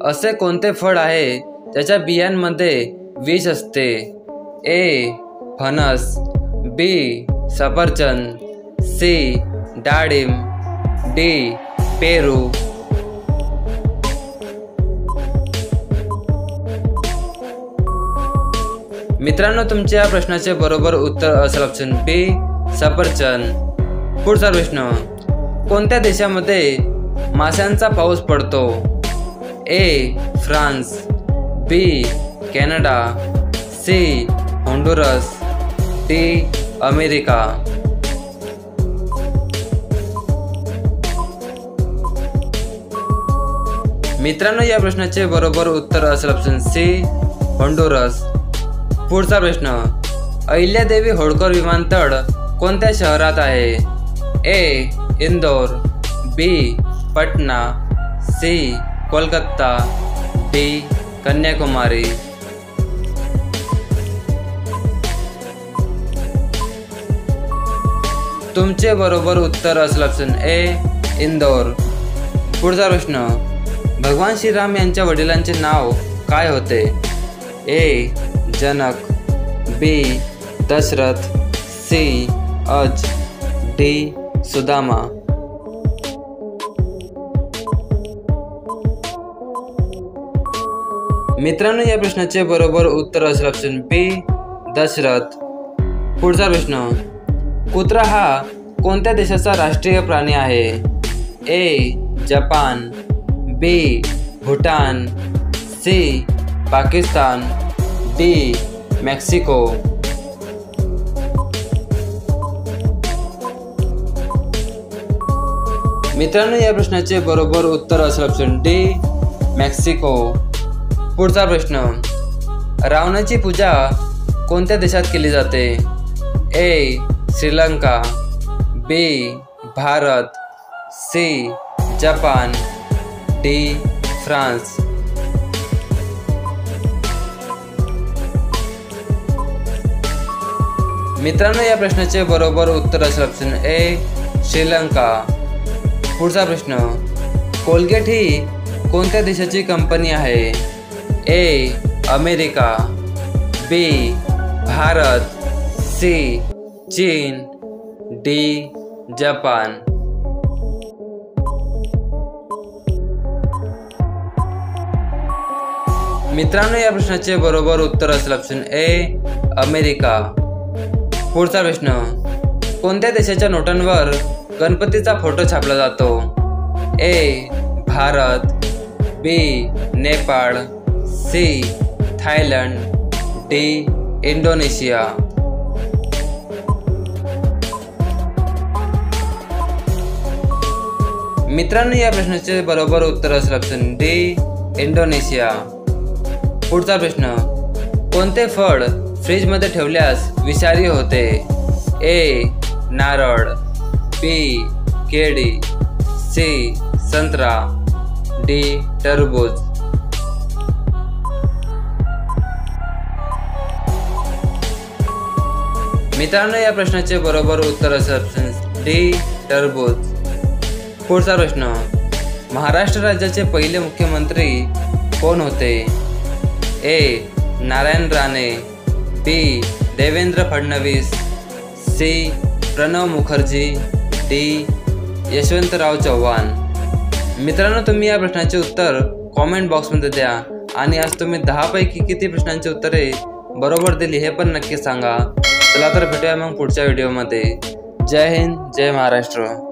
असे कोणते फळ आहे ज्याच्या बियांमध्ये विष असते? ए. फणस, बी. सफरचंद, सी. डाळिंब, डी. पेरू. मित्रांनो, तुमच्या या प्रश्नाचे बरोबर उत्तर असेल ऑप्शन बी. सफरचंद. पुढचा प्रश्न, कोणत्या देशामध्ये माशांचा पाऊस पडतो? A. France, B. Canada, C. Honduras, D. America. मित्रांनो, या प्रश्नाचे बरोबर उत्तर असेल ऑप्शन सी. होंडुरस. पुढचा प्रश्न, अहिल्यादेवी होळकर विमानतळ कोणत्या शहरात आहे? ए. इंदोर, बी. पटना, सी. कोलकाता, डी. कन्याकुमारी. तुमचे बरोबर उत्तर असेल ऑप्शन ए. इंदोर. पुढचा प्रश्न, भगवान श्रीराम यांच्या वडिलांचे नाव काय होते? ए. जनक, बी. दशरथ, सी. अज, डी. सुदामा. मित्रांनो, या प्रश्नाचे बरोबर उत्तर असेल ऑप्शन बी. दशरथ. पुढचा प्रश्न, कुत्रा हा कोणत्या देशाचा राष्ट्रीय प्राणी आहे? A. Japan, B. Bhutan, C. Pakistan, D. Mexico. मित्रांनो, या प्रश्नाचे बरोबर उत्तर असेल ऑप्शन डी. मेक्सिको. पुढचा प्रश्न, रावणाची पूजा कोणत्या देशात केली जाते? A. Sri Lanka, B. Bharat, C. Japan, D. France. मित्रांनो, या प्रश्नाचे बरोबर उत्तर असेल ऑप्शन ए. श्रीलंका. पुढचा प्रश्न, कोलगेट ही कोणत्या देशाची कंपनी आहे? ए. अमेरिका, बी. भारत, सी. चीन, डी. जपान. मित्रांनो, या प्रश्नाचे बरोबर उत्तर असेल ऑप्शन ए. अमेरिका. पुढचा प्रश्न, कोणत्या देशाच्या नोटांवर गणपतीचा फोटो छापला जातो? A. Bharat, B. Nepal, C. Thailand, D. Indonesia. मित्रांनो, या प्रश्नाचे बरोबर उत्तर असेल ऑप्शन डी. इंडोनेशिया. पुढचा प्रश्न, कोणते फळ फ्रीजमध्ये ठेवल्यास विषारी होते? ए. नारळ, बी. केळी, सी. संत्रा, डी. टरबूज. मित्रांनो, या प्रश्नाचे बरोबर उत्तर असेल ऑप्शन डी. टरबूज. पुढचा प्रश्न, महाराष्ट्र राज्याचे पहिले मुख्यमंत्री कोण होते? ए. नारायण राणे, बी. देवेंद्र फडणवीस, सी. प्रणव मुखर्जी, डी. यशवंतराव चव्हाण. मित्रांनो, तुम्ही या प्रश्नाचे उत्तर कॉमेंट बॉक्समध्ये द्या आणि आज तुम्ही 10 पैकी किती प्रश्नांची उत्तरे बरोबर दिली हे पण नक्की सांगा. चला तर भेटूया मग पुढच्या व्हिडिओमध्ये. जय हिंद, जय महाराष्ट्र.